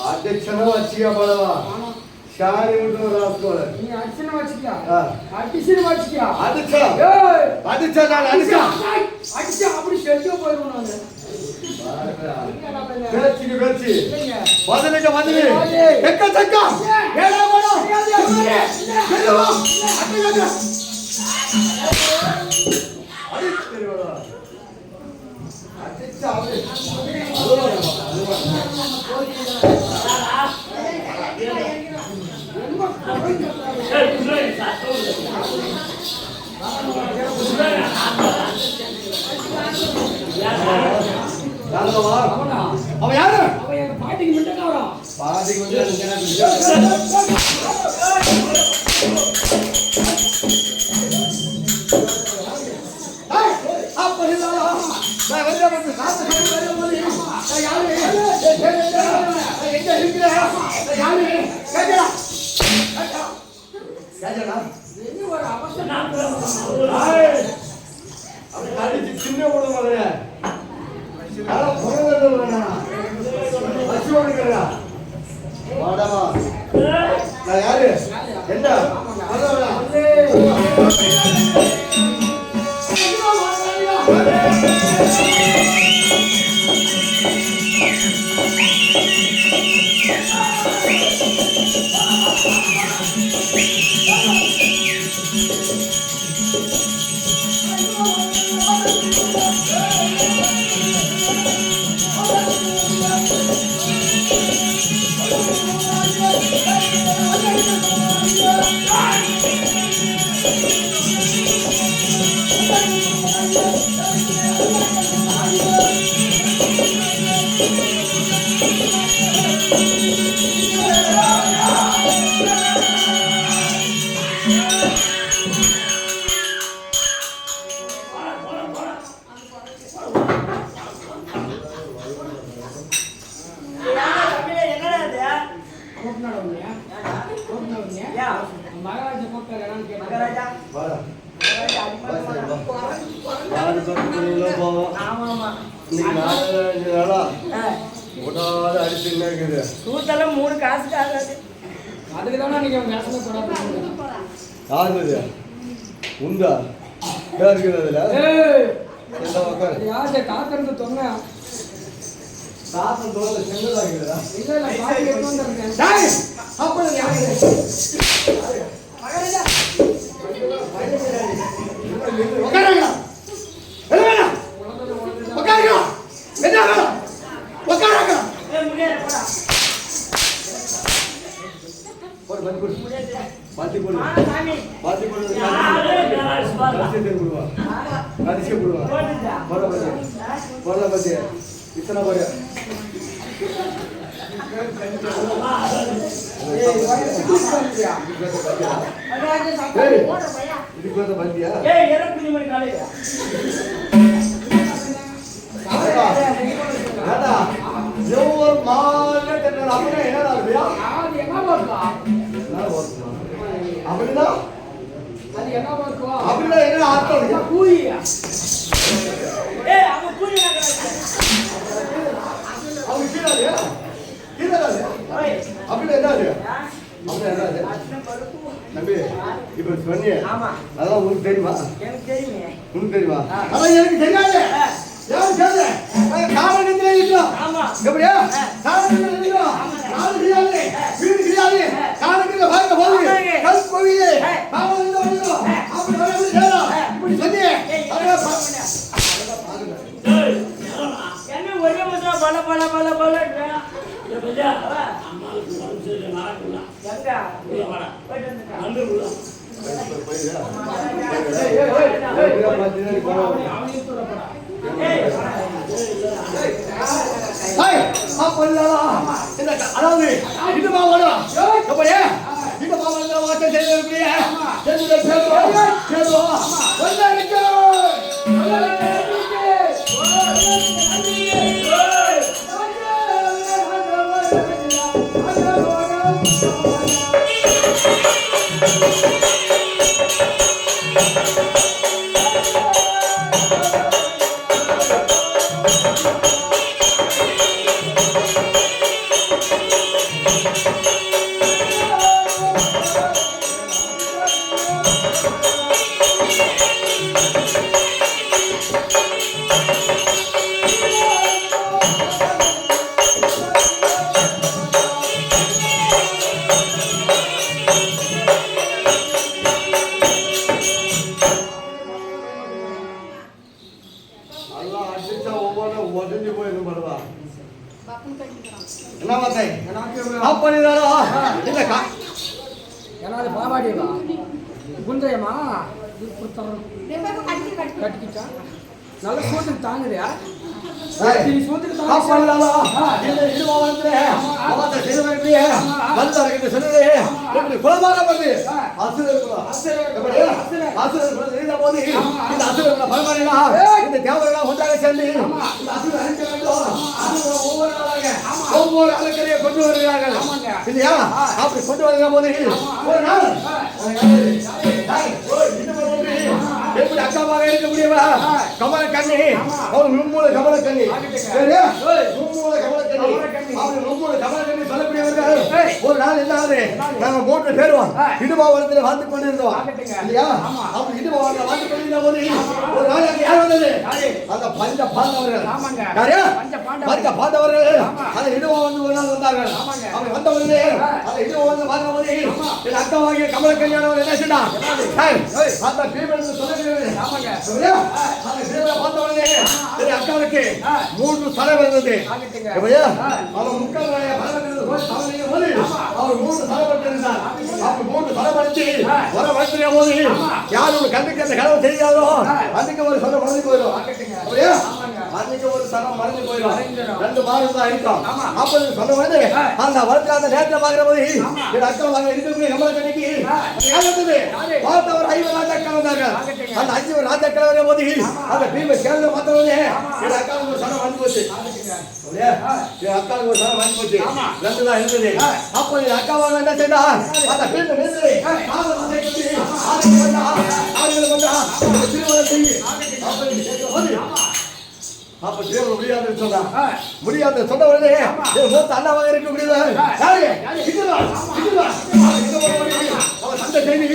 అధ్యక్షణ వచ్చిగా పడవా శారీ ఉంటూ రాసుకోవాలి నీ అర్చన వచ్చిగా అర్చన వచ్చిగా అధ్యక్ష అధ్యక్ష నాన్న అధ్యక్ష అధ్యక్ష అప్పుడు షెడ్యూల్ పోయి ఉన్నాను వెచ్చి వెచ్చి వదలిక వదలి ఎక్క చక్క ఏడా పోడు చెల్లవా అట్లా అధ్యక్ష அவ யாரு அவ எங்க பாட்டிக்கு மிட்டக்காரா பாட்டிக்கு வந்து சின்ன யாரு என்ன சூத்தெல்லாம் 3 காசுக்கு ஆகாது. அதுக்கு தானே நீங்க மேசல போறாங்க. உண்டா யாருக்குதுல ஏய் என்ன உட்கார் யாரே காக்கறது தொங்க காத்து தோல செங்கலாகிடா இல்ல இல்ல பாதி எடுத்து வந்திருக்கேன் டேய் அப்பள யாரு மகரஜா உட்காருங்க எல்லாம் உட்காருங்க என்ன உட்காருங்க ஏய் முன்னேற போடா ஒரு பந்து பாத்தி போடு சாமி பாத்தி போடு அரிசி போடுவா போடல பாத்தி இத்தனை போடு இதுக்கு வந்து பந்தியா ஏய் இறக்கு மணி காலையில அடா ஜோர் மால தென்னல அப்பனே என்னடா இல்லையா அது என்ன வர்க்கா என்ன வர்க்கா அப்படினா அது என்ன வர்க்கா அப்படினா என்ன அர்த்தம் கூலி ஏய் அவ கூலி அவ கீழே கீழே அப்படினா என்ன அது அப்படினா என்ன அது நம்பி இப்ப சொன்னியே ஆமா அதெல்லாம் உங்களுக்கு தெரியுமா? எனக்கு தெரியுமே. உங்களுக்கு தெரியுமா? அதான் எனக்கு தெரியாது. ஏன் கேளு? காரணத்துல இருக்கோம். ஆமா எப்படியா? காரணத்துல இருக்கோம். நாலு கிரியாலே வீடு கிரியாலே காரணத்துல வாங்க போகுது. கல் கோவிலே காரணத்துல வந்துரும். அப்படி வரவே சேரா. இப்படி சொன்னியே. அதெல்லாம் பாருங்க. என்ன ஒரே மட்டும் பல பல பல பல பையா அம்மாவுக்கு உடம்பு சரியில்லை நாளைக்குள்ள எங்க போயிட்டு வந்துட்டா அவனையும் சொல்லப்படா. அதாவது இது மாவட்டம் எப்படியா இந்த மாவட்டத்தில் வாசல் செய்திருக்கிறிய என்ன பார்த்தே அப்படிதானா இல்ல ஏதாவது பாவாடிவா குந்தையம்மா கட்டிக்கிட்டா நல்ல சோத்துக்கு தாங்குறியா சோத்துக்கு அப்படிதானா இல்ல இது வந்து அவத செய்வதே வந்தவர்கிட்ட சொன்னதே இப்படி குலமார வந்து அசுரர்கள் இந்த போது இந்த அசுரர்கள் பரமாறினா இந்த தேவர்கள் ஒன்றாக சேர்ந்து இந்த அசுரர்கள் அழிக்க வேண்டும் ஒவ்வொரு அலங்கரையை கொண்டு வருகிறார்கள் இல்லையா அப்படி கொண்டு வருகிற போது ஒரு நாள் எப்படி அக்காவாக இருக்க முடியுமா கமல கண்ணி அவர் மும்மூல கமல கண்ணி மும்மூல கமல கண்ணி அவர் மும்மூல கமல கண்ணி சொல்லக்கூடியவர்கள் ஒரு நாள் என்னாவது நாங்க மூன்று பேரும் இடுபாவனத்தில் வாழ்ந்து கொண்டிருந்தோம் இல்லையா அப்படி இடுபாவனத்தில் வாழ்ந்து கொண்டிருந்த போது ஒரு நாள் அங்கே யார் வந்தது அந்த பஞ்ச பாண்டவர்கள் யாரு பஞ்ச பாண்டவர்கள் அந்த இடுபாவனத்தில் ஒரு நாள் வந்தார்கள் அப்படி வந்தவர்களே அந்த இடுபாவனத்தில் வாழ்ந்த போது என் அக்காவாகிய கமல கல்யாணம் என்ன சொன்னான் அந்த பீமன் சொல்ல அக்காவுக்கு மூன்று தலை வந்தது அவர் முக்கால் அவர் மூன்று தலை பட்டிருந்தார் அவர் மூன்று தலை படுத்தி வர வளர்த்துற போது யார் ஒரு கண்ணுக்கு அந்த கனவு தெரியாதோ அன்னைக்கு ஒரு சொல்ல மறந்து போயிடும் அன்னைக்கு ஒரு சனம் மறந்து போயிடும் 2 மாதம் தான் இருக்கும் அப்படி சொல்ல வந்து அந்த வளர்த்து அந்த நேரத்தில் பார்க்கிற போது என் அக்கா வாங்க இருக்கக்கூடிய கமல கண்ணிக்கு பார்த்தவர் 5 ராஜாக்கள் வந்தார்கள் அந்த 5 ராஜாக்கள் வர போது அந்த பீம சேர்ந்து பார்த்தவனே என் அக்காவுக்கு ஒரு சனம் வந்து போச்சு என் அக்காவுக்கு ஒரு சனம் வந்து போச்சு 2 தான் இருந்தது அப்போ என் அக்காவாக என்ன செய்தா அந்த பீம நின்று திருமணம் செய்ய அப்ப தேவன் முடியாது சொன்னா முடியாது சொன்ன உடனே மூத்த அண்ணாவாக இருக்க முடியாது சண்டை செய்தி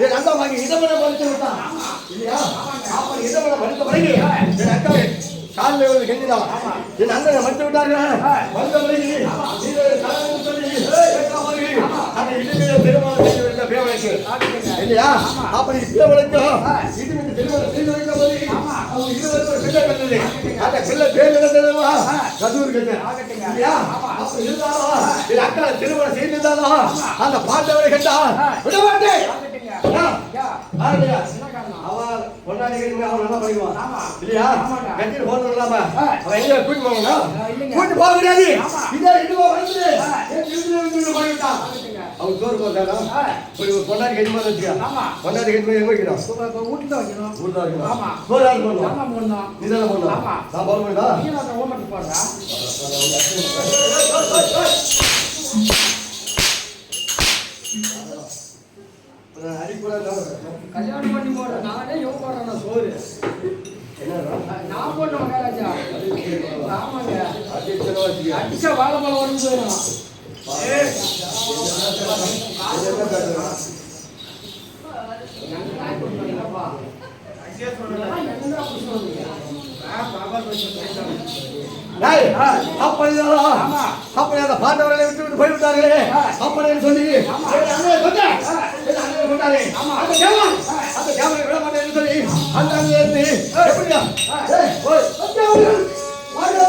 என் அண்ணா வாங்கி இடமனை படித்து விட்டான் இல்லையா அப்ப இடமனை படித்த பிறகு என் அக்கா காலில் ஒரு கெஞ்சிதான் என் அண்ணனை மறுத்து விட்டார்கள் வந்த பிறகு அதை இனிமேல திருமணம் செய்து வைத்த பேவனுக்கு இல்லையா அப்படி பேவனுக்கு இனிமேல் திருமணம் செய்து வைத்த போது அவங்க 20 பிள்ளை கண்டது அந்த பிள்ளை பேர் நடந்ததுமா கதூர் கட்டு இல்லையா அப்படி இருந்தாலும் என் அக்கா திருமணம் செய்திருந்தாலும் அந்த பாண்டவரை கண்டா விட மாட்டேன் அவன் கொண்டாடி அவன் நல்லா படிக்குவான் இல்லையா கட்டிட்டு போன இல்லாம அவன் எங்க கூட்டி போவாங்க கூட்டி போக முடியாது இதே இதுவா வந்து அவன் சோறு போட்டாரா ஒரு கொண்டாடி கட்டி மாதிரி வச்சுக்கா கொண்டாடி கட்டி மாதிரி எங்க வைக்கிறோம் வீட்டுல வைக்கணும் வீட்டுல வைக்கணும் சோறு யாரு போடணும் நீ தானே போடணும் நான் போட முடியுதா போடுறா கல்யாணம் பண்ணி போற நானே யோகாரா சோறு நான் போட்ட மகாராஜா ஆமாங்க அடிச்சா வாழைப்பழம் உடம்பு போயிடும் என்னடா புடிச்சு வந்தீங்க? பாபா கொஞ்சம் பேசாம. டேய் அப்பா ஆமா. அப்ப அந்த பாண்டவர்களை விட்டு போய் விட்டார்களே அப்பனே சொல்லி அண்ணே கொண்டா அண்ணே கொண்டாரே அந்த கேமரா விட மாட்டேன்னு சொல்லி அந்த அண்ணே ஏத்தி எப்படியா ஏய் ஓய் வாடா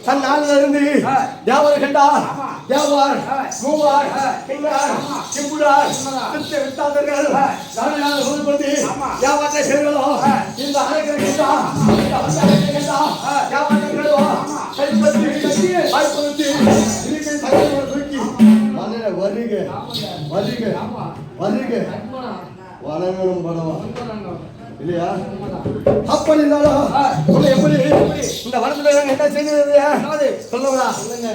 தன் நாளில் இருந்து தேவர் கண்டார் தேவர் மூவார் கிண்ணார் கிம்புடார் வித்தாந்தர்கள் நாளினால சொல்லுபடுத்தி தேவத்தை செய்கிறோம் இந்த அழைக்கிற கண்டா தேவத்தை கைப்பற்றி வாய்ப்படுத்தி இருக்கை தகவலை தூக்கி மன்னரை வருக வருக வருக வளங்களும் படவா இல்லையா அப்படி இருந்தாலும் எப்படி இந்த வரத்துல என்ன செய்து சொல்லுங்களா சொல்லுங்க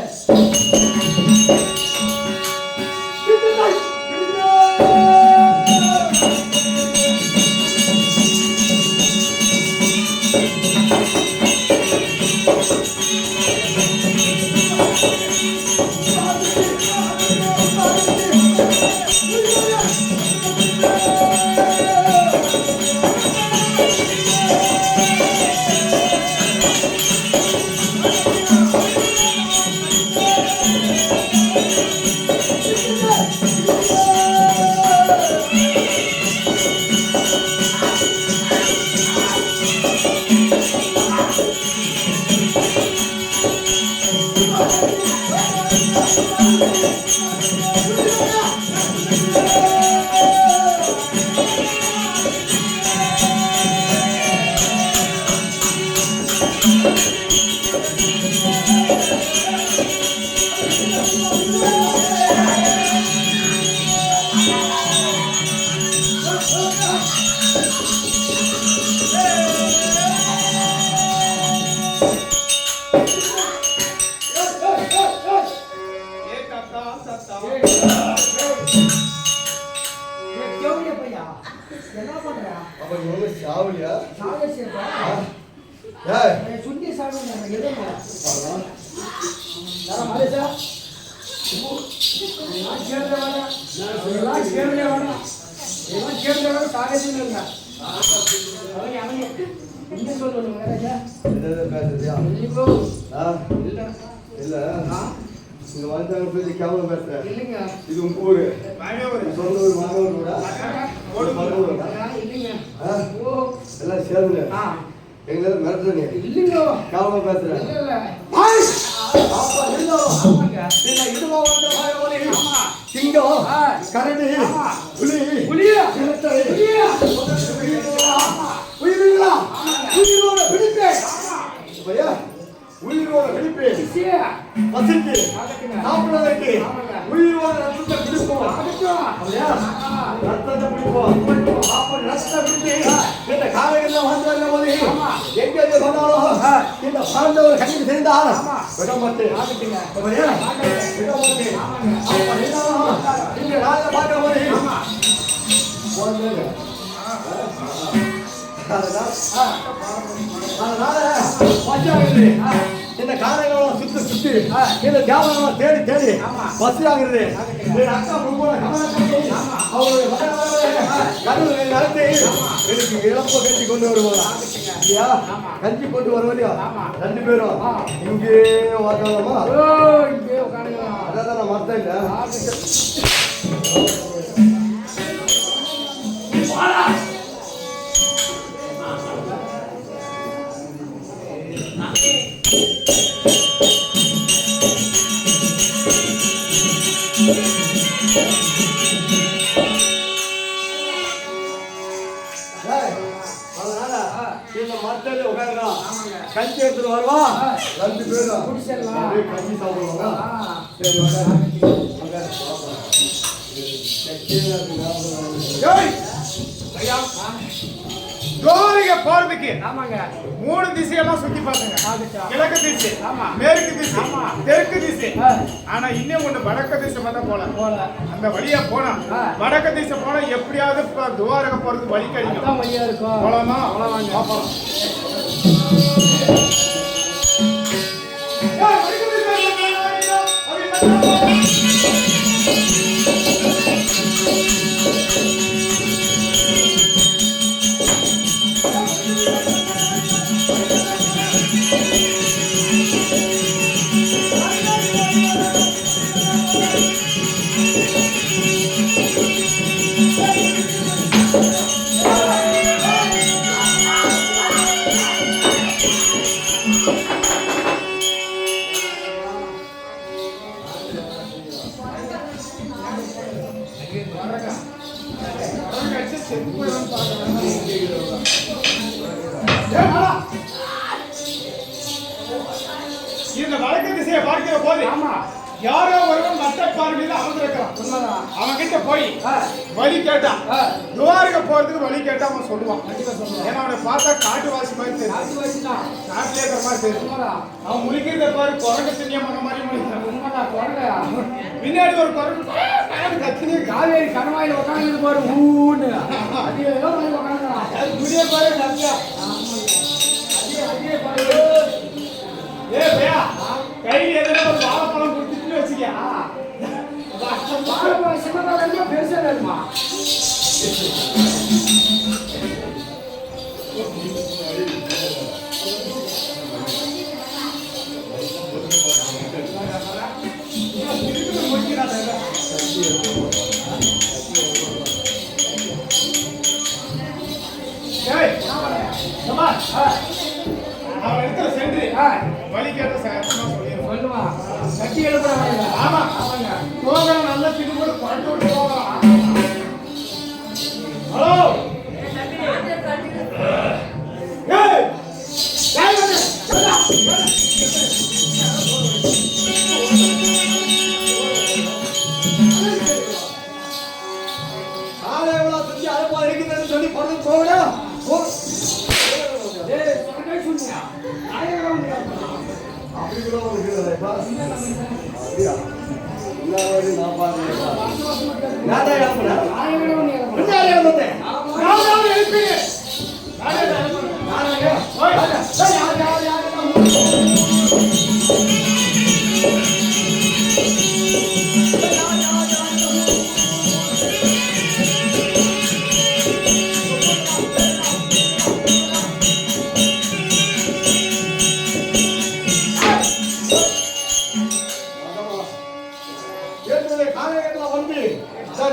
இங்க வந்தாங்க சொல்லி கேவல பேசுறேன் இல்லைங்க இது உங்க ஊரு சொந்த ஊர் மகன் இல்லைங்க எல்லாம் சேர்ந்து எங்களை மிரட்டுறீங்க இல்லைங்க கேவல பேசுறேன் சிங்கம் கரடி புலி உயிரிழா உயிரோட பிடிப்பே உயிரோட பிடிப்பே பசிக்கு சாப்பிடுறதுக்கு உயிரோட ரத்தத்தை பிடிப்போம் ரத்தத்தை பிடிப்போம் அப்படி ரத்தத்தை பிடிச்சி இந்த காலைகள்லாம் வந்தாங்க போது எங்க சொன்னாலும் இந்த பாண்டவர் கண்ணில் சேர்ந்தால் விடமாட்டேன் விடமாட்டேன் இங்க நாளை பார்க்க போது இந்த காலைகளோட சுத்தி சுத்தி இந்த தேவனோட தேடி தேடி பஸ் ஆகுறது அக்கா அவருடைய கடவுளை நடத்தி எனக்கு இழப்ப கஞ்சி கொண்டு வருவாங்க இல்லையா? கஞ்சி கொண்டு வருவதையா 2 பேரும் இங்கே உட்காரலாமா? அதான் நான் மறந்தேன் இல்ல. கஞ்சி எடுத்துட்டு வருவா 2 பேரும் கஞ்சி சாப்பிடுவாங்க. கோரிக்கை போறதுக்கு 3 திசையெல்லாம் சுத்தி பாத்துங்க. கிழக்கு திசை, மேற்கு திசை, தெற்கு திசை. ஆனா இன்னும் ஒண்ணு வடக்கு திசை மட்டும் போல. அந்த வழியா போனா வடக்கு திசை போனா எப்படியாவது துவாரக போறதுக்கு வழி கிடைக்கும். போலாமா? பாப்போம். இந்த வடக்கு திசையை பார்க்கிற போது யாரோ ஒருவன் மட்டப்பாறையில அமர்ந்திருக்கிறான். அவன் கிட்ட போய் வழி கேட்டான். துவாரக போறதுக்கு வழி கேட்டா அவன் சொல்லுவான். ஏன்னா அவனை பார்த்தா காட்டுவாசி மாதிரி தெரியும். காட்டிலே இருக்கிற மாதிரி தெரியும். அவன் முழிக்கிறத பாரு, குரங்கு திணிய மன மாதிரி முழிக்கிறான். பின்னாடி ஒரு குரங்கு கத்தினே காவேரி கணவாயில உட்காந்து பாரு ஊன்னு துணிய பாரு நல்லா. ஏ பையா, கையில் எதனா ஒரு வாழைப்பழம் கொடுத்துட்டு வச்சுக்கியா? வாழைப்பழம் சின்னதாக பெருசா வேணுமா? அவன் இடத்துல சென்று வழி கேட்ட சொல்லுவா கட்டி எழுப்புறாங்க. ஆமா போகலாம், நல்ல திரும்ப பட்டு விட்டு போகலாம். ஹலோ சொல்லி பொருள் போகணும். அப்படி கூட ஒரு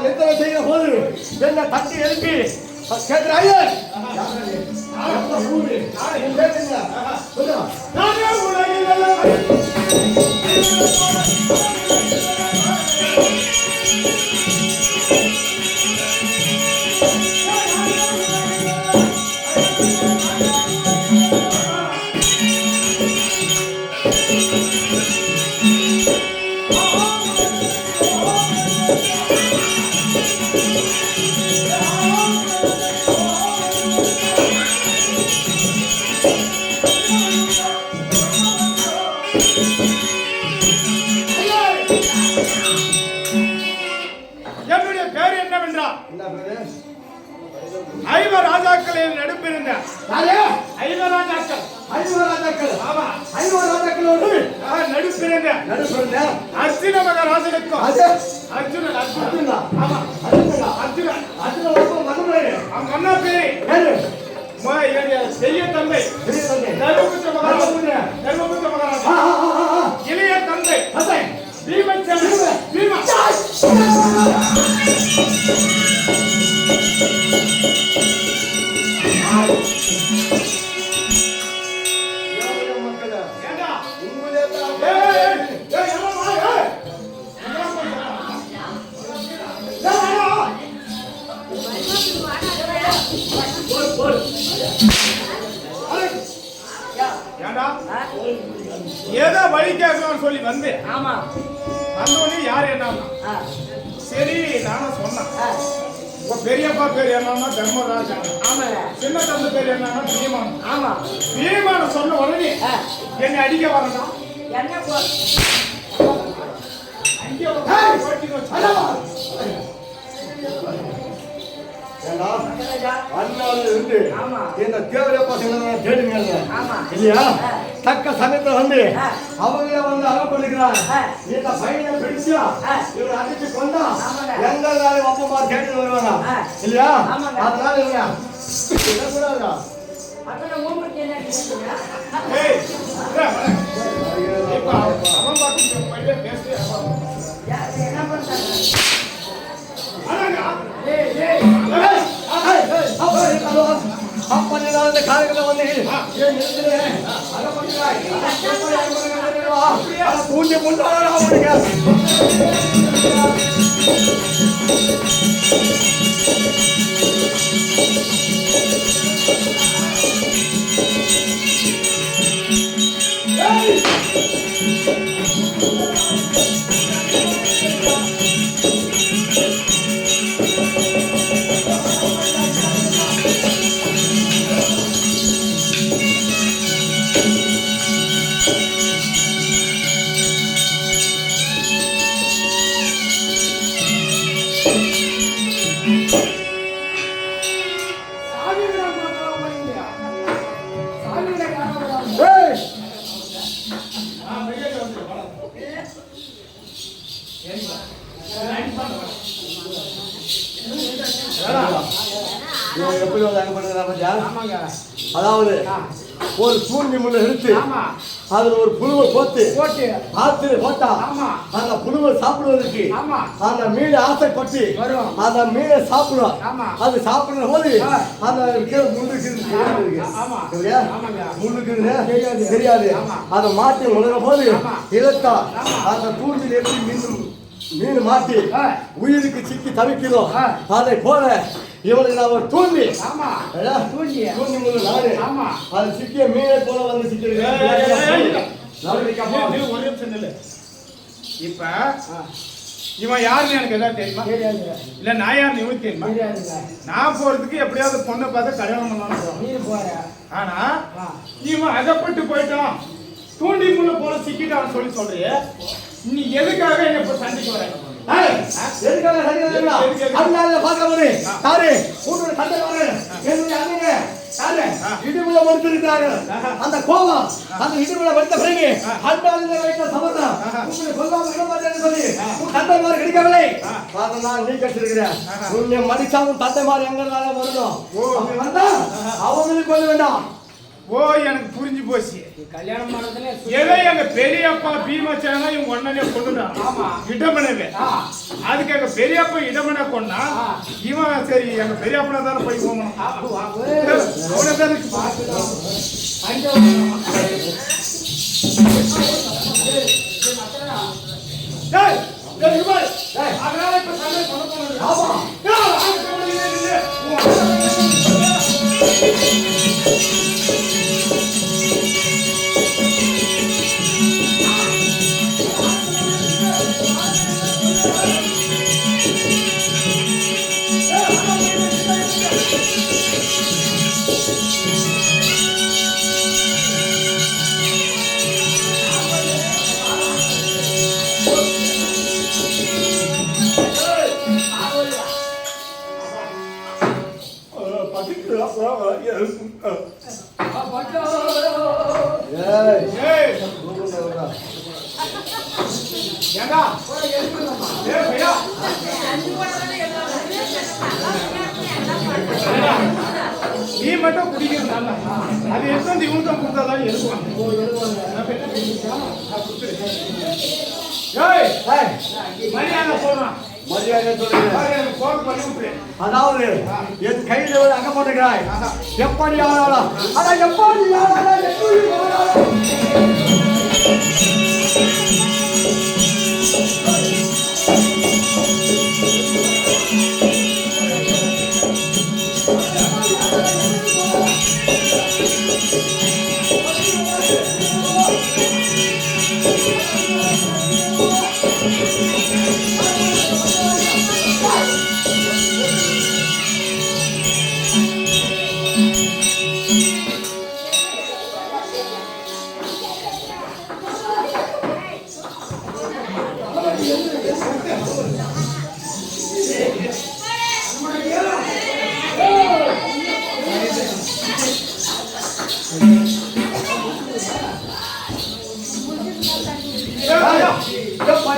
நித்திரை செய்த போது என்ன தட்டி எழுப்பி கேட்கிறாயன் ஐயா இருந்தேன். யாரு? ஐவராஜாக்கள். ஐவராஜாக்கள். ஆமா. ஐவராஜாக்களோடு நடுப்பிறந்த அர்ஜுன மகாராஜனுக்கும் அர்ஜுனன் அர்ஜுனா. ஆமா அர்ஜுனன் மகன். அவன் மன்னா பேரு யாரு? பெரிய தந்தை பெரிய தந்தை. தர்மபுத்திர மகாராஜா. இளைய தந்தை பீமச்சந்திரன். பீமா. ஏண்டா? ஏண்டா? ஏதோ வழி கேட்கணும்னு சொல்லி வந்து ஆமா வந்தோடனே யார் என்ன சரி நானும் சொன்னேன். உங்க பெரியப்பா பேர் என்னன்னா தர்மராஜன். ஆமா சின்ன தந்தை பேர் என்னன்னா பீமான். ஆமா பீமான சொன்ன உடனே என்னை அடிக்க வரணும். என்ன அங்கே ஓட்டி இந்த தேவரே பசங்க தேடுங்க ஆமா இல்லையா? தக்க சமயத்துல வந்து அவங்களே வந்து அகப்படுகிறாங்க. இந்த பையனை பிடிச்சு இவரை அடிச்சு கொண்டா எங்க அப்பமா தேடி வருவாங்க இல்லையா? அதனால இவங்க கூடாதா? அத்தனை மூமெண்ட் என்ன என்ன பண்றாங்க அப்ப காலத்துல வந்து பூஞ்சி முன்னாங்க எப்படி ஆமாங்க அதாவது ஒரு தூண்டி முள்ள எடுத்து அதுல ஒரு புழுவை போட்டு ஆத்துல போட்டா அந்த புழுவை சாப்பிடுவதற்கு அந்த மீன் ஆசைப்பட்டு அந்த மீனை சாப்பிடும். அது சாப்பிடுற போது அந்த முள்ளுக்கு தெரியாது. அதை மாட்டி உணர போது இழத்தா அந்த தூண்டில் எப்படி மீன் மாட்டி உயிருக்கு சிக்கி தவிக்கிறோம். அதை போல இவனுக்கு நான் ஒரு தூண்டி தூண்டி முள்ளு நாடு அது சிக்கிய மீனை போல வந்து சிக்கிறேன். இப்ப இவன் யாருன்னு எனக்கு எதாவது தெரியுமா? இல்ல நான் யாருன்னு இவனுக்கு தெரியுமா? நான் போறதுக்கு எப்படியாவது பொண்ணை பார்த்து கல்யாணம் பண்ணலாம். ஆனா இவன் அகப்பட்டு போயிட்டான் தூண்டி முள்ள போல சிக்கிட்டான்னு சொல்லி சொல்றிய. நீ எதுக்காக என்ன இப்ப சண்டைக்கு வர? அந்த கோபம் அந்த இடுமுள்ள வந்த பிறகு சொல்லி தந்தைமார் கிடைக்கவில்லை. அதனால் நீ கட்டிருக்கிறேன். உன்னை மடிச்சாலும் தந்தைமார் எங்க வரணும். வந்தா அவங்களுக்கு கொள்ள வேண்டாம். ஓ எனக்கு புரிஞ்சு போச்சு. கல்யாணம் பண்ணதுல ஏதோ எங்க பெரியப்பா பீமச்சேனா இவங்க ஒன்னனே கொண்டுட்டான். இடமனவே அதுக்கு எங்க பெரியப்பா இடமன கொண்டா இவன் சரி எங்க பெரியப்பா தானே போய் போகணும். அவனை தானே அதனால இப்ப சண்டை பண்ண ஏய் ஏய் ரூமுண்டா ஏண்டா ஏய் பையா நீ மட்டும் குடிக்கிறதால அது எடுத்து இவனுக்கும் கொடுத்தாதான் எழுதுவான் ஏய் மரியாதை போடுறான் மரியாதை சொல்லுங்க போன் பண்ணி விட்டுரு அதாவது என் கையில் ஒரு அங்க போட்டுக்கிறாய் எப்படி ஆனாலும் அட எப்படி ஆனாலும் எப்படி ஆனாலும் எப்படி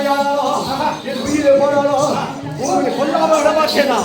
ஆனாலும் என் உயிரை போனாலும் உங்களை கொல்லாம விட மாட்டேனா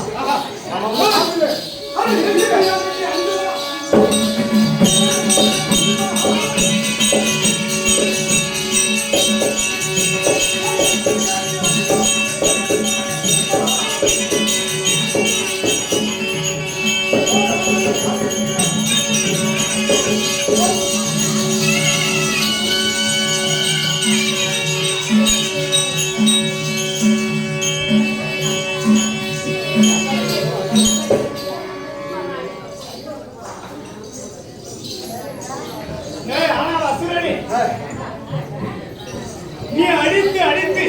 நீ அடித்து அடித்து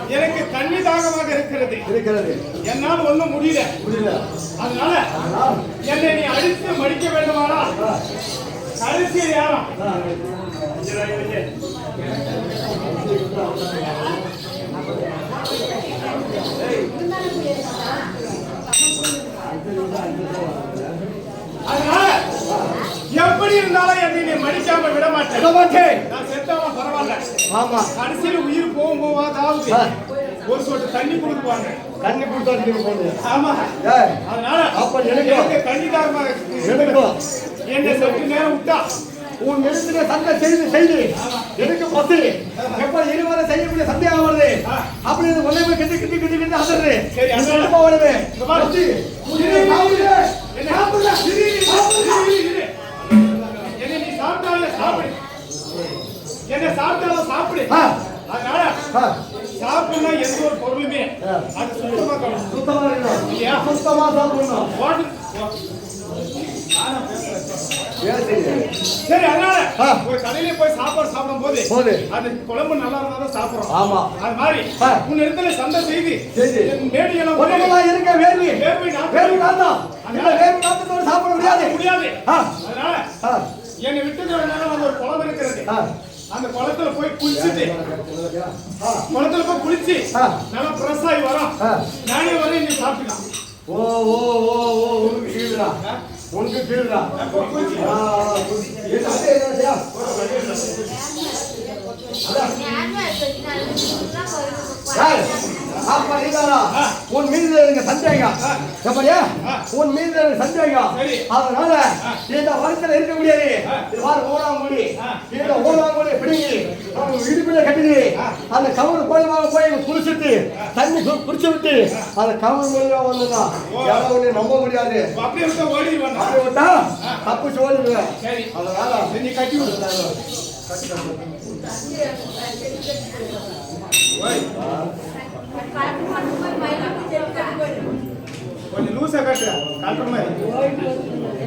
எனக்கு தண்ணி தாகமாக இருக்கிறது என்னால் ஒண்ணும் முடியல அதனால என்னை நீ அடித்து மடிக்க வேண்டுமானா கடைசியில் யாரும் அதனால எப்படி இருந்தாலும் என்னை நீ மடிக்காம விட மாட்டேன் நான் செத்தாலும் பரவாயில்ல ஆமா கடைசியில் உயிர் போகும் போவாதாவது ஒரு சொட்டு தண்ணி கொடுப்பாங்க தண்ணி கொடுத்து ஆமா அதனால அப்ப எனக்கு தண்ணி தாகமாக எடுக்கும் என்ன சற்று நேரம் விட்டா உன் எழுத்துல சண்டை செய்து எனக்கு பசி எப்ப இருவரை செய்யக்கூடிய சந்தேகம் வருது அப்படின்னு ஒன்றையுமே கிட்டு அதர்றது சரி அது வருது என்ன நீ சாப்பிட்டாலும் சாப்பிடு என்ன சாப்பிட்டாலும் சாப்பிடு அதனால சாப்பிடணும்னா எந்த ஒரு பொருளுமே அது சுத்தமா இருக்கணும் சுத்தமா சாப்பிடணும் சரி அதனால ஒரு கடையில போய் சாப்பாடு சாப்பிடும் போது அது குழம்பு நல்லா இருந்தாலும் சாப்பிடுறோம் ஆமா அது மாதிரி உன் இடத்துல சண்டை செய்து மேடியெல்லாம் உடம்பெல்லாம் இருக்க வேர்வை நாத்தம் அதனால வேர்வை நாத்தத்தோட சாப்பிட முடியாது அதனால என்னை விட்டுக்கிற நேரம் அந்த ஒரு குளம் இருக்கிறது அந்த குளத்துல போய் குளிச்சுட்டு குளத்துல போய் குளிச்சு நல்லா ஃப்ரெஷ் ஆகி வரோம் நானே வரேன் நீ சாப்பிடலாம் உனக்கு கீழ்டா உனக்கு கீழ்டா உன் மீது எனக்கு சந்தேகம் எப்படியா உன் மீது எனக்கு சந்தேகம் அதனால இந்த வருஷத்துல இருக்க முடியாது ஓடாங்குடி இந்த ஓடாங்குடி பிடிங்கி இடுப்பில கட்டி அந்த கவுரு கோயிலாக போய் குளிச்சுட்டு தண்ணி குடிச்சு விட்டு அந்த கவுரு மூலியமா வந்துதான் யாரும் நம்ப முடியாது அப்படியே விட்டா தப்பிச்சு ஓடிடுவேன் அதனால நீ கட்டி விடு கொஞ்சம் லூசா காட்டு காட்டுற மாதிரி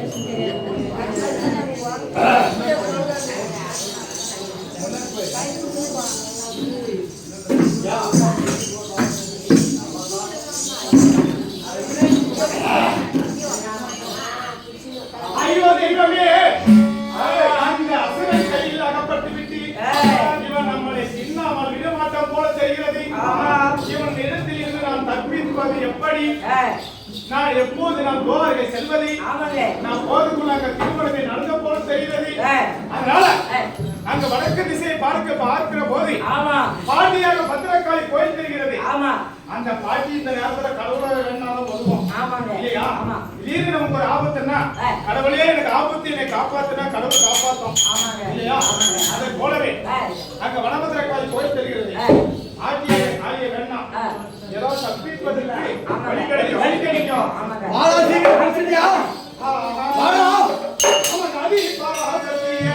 ஐயோ தெய்வமே அந்த அசுரன் கையில் அகப்பட்டு விட்டு இவன் நம்மளை சின்னாமல் விடமாட்டம் போல தெரிகிறது இவன் இடத்தில் இருந்து நான் தப்பிப்பது எப்படி நான் நான் எப்போது நான் துவாரகை செல்வது ஆமாங்க நான் போதுக்குள்ள அங்க திருமணத்தை நடந்த போல தெரிகிறது ஆ. அதனால அங்க வடக்கு திசையை பார்க்கிற போது ஆமா பாட்டியாக பத்திரகாளி கோயில் தெரிகிறது ஆமா அந்த பாட்டி இந்த நேரத்துல கடவுளாக வேணாலும் வருவோம் ஆமாங்க இல்லையா ஆமா திடீர்னு நமக்கு ஒரு ஆபத்துன்னா கடவுளே எனக்கு ஆபத்து என்னை காப்பாத்துனா கடவுள் காப்பாத்தும் ஆமாங்க இல்லையா அதை போலவே அங்க வடபத்திரகாளி கோயில் தெரிகிறது ஆட்டியாக காளிய வேணாம் ஏதோ தப்பிப்பதற்கு வழி கிடைக்கும் ஆமாங்க வாடா சீக்கிரம் முடிச்சிட்டியா? வாடா. ஆமா நதி பாராதவிய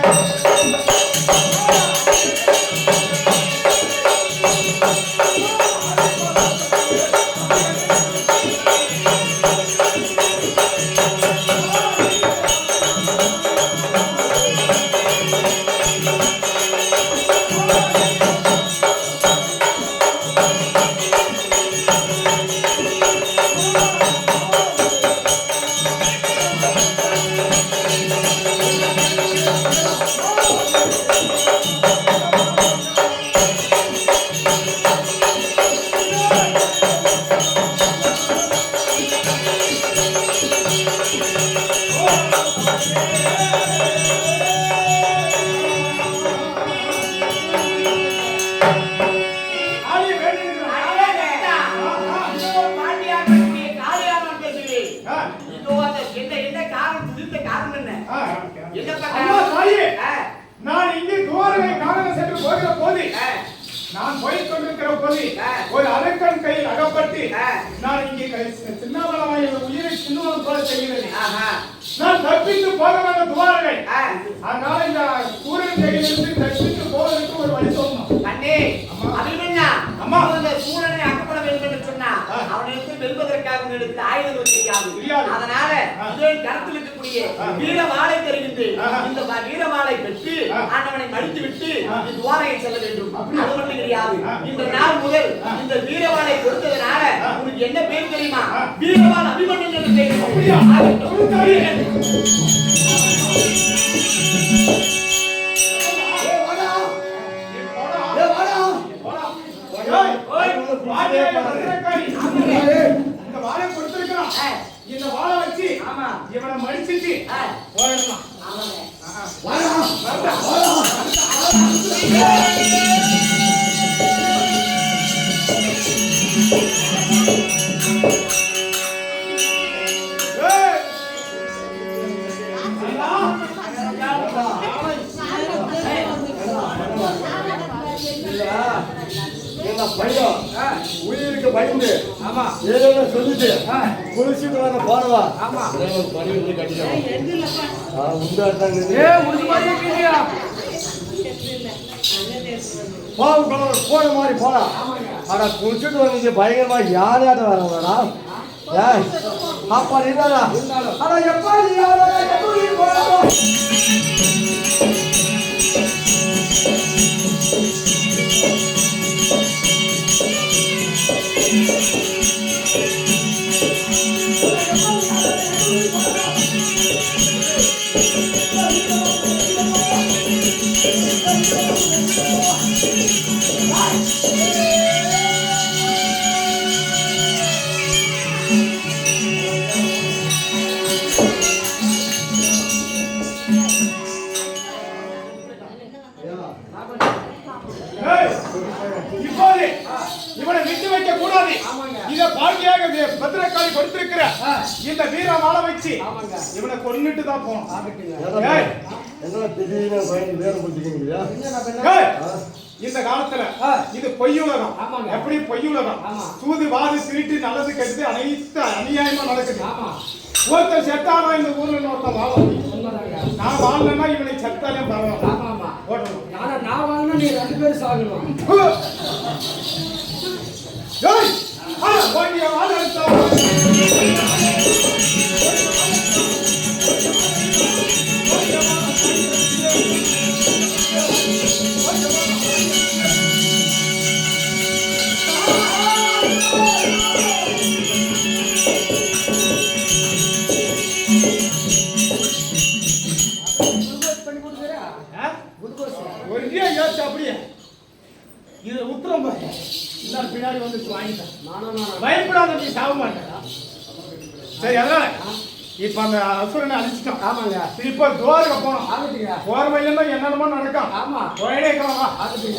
நான் இங்கே துவாரகை காரணம் சென்று போகிற போது நான் போய் கொண்டிருக்கிற போது ஒரு அரக்கன் கையில் அகப்பட்டு நான் இங்கே சின்னவளமாய் உயிரை சின்னவளம் போல செய்கிறது நான் தப்பித்து போக வேண்ட துவாரகை அதனால இந்த சூரியன் கையிலிருந்து தப்பித்து போவதற்கு ஒரு வழி சொல்லணும் அம்மா அந்த சூரனை அகப்பட வேண்டும் என்று சொன்னா அவனுக்கு வெல்வதற்காக எடுத்து ஆயுதங்கள் தெரியாது அதனால இதே கருத்தில் இருக்கக்கூடிய வீர வாளை தெரிகின்றேன் இந்த வீர வாளை பெற்று ஆண்டவனை மடித்து விட்டு துவாரகை செல்ல வேண்டும் அது மட்டும் கிடையாது இந்த நாள் முதல் இந்த வீர வாளை கொடுத்ததனால உனக்கு என்ன பேர் தெரியுமா வீரவாள் அபிமன்யன் என்று பேர் அப்படியா இந்த வாழை கொடுத்திருக்கிறான் இந்த வாழை வச்சு இவனை மடிச்சிட்டு போயிடலாம் எங்க பையன் உயிருக்கு பயந்து ஏதோ சொல்லிட்டு குளிச்சுட்டு வர போனவா பணி வந்து கட்டிடுவோம் போன மாதிரி போலாம் ஆனா குளிச்சுட்டு வந்து பயங்கரமா யாரையாட்ட வரா ஏன் அப்பா இருந்தாரா ஆனா எப்பா இப்போது இவனை விட்டு வைக்க கூடாது இத பாக்கியாக பத்திரக்காளி கொடுத்திருக்கிற இந்த வீர வாழை வச்சு இவனை கொன்னுட்டு தான் போகணும் இந்த காலத்துல இது பொய்யுலகம் எப்படி பொய்யுலகம் சூது வாது திருட்டு நல்லது கெடுத்து அனைத்து அநியாயமா நடக்குது ஒருத்தர் செத்தாரா இந்த ஊர்ல ஒருத்தர் வாழும் நான் வாழ்லன்னா இவனை செத்தாலே பரவாயில்ல நான் வாங்கினா நீ 2 பேரும் சாகணும் பாண்டிய வாழ ஒரே யோசிச்சு அப்படியே இது உத்தரம் பின்னாடி வந்து வாங்கிட்டேன் பயப்படாத நீ சாக மாட்டேன் சரி அதனால இப்ப அந்த அசுரனை அழிச்சிட்டோம். ஆமாங்க. இப்ப துவாரகை போனோம். ஆகட்டுங்க. போற வழியில என்னென்னமோ நடக்கும். ஆமா. உடனே கிளம்பா. ஆகட்டுங்க.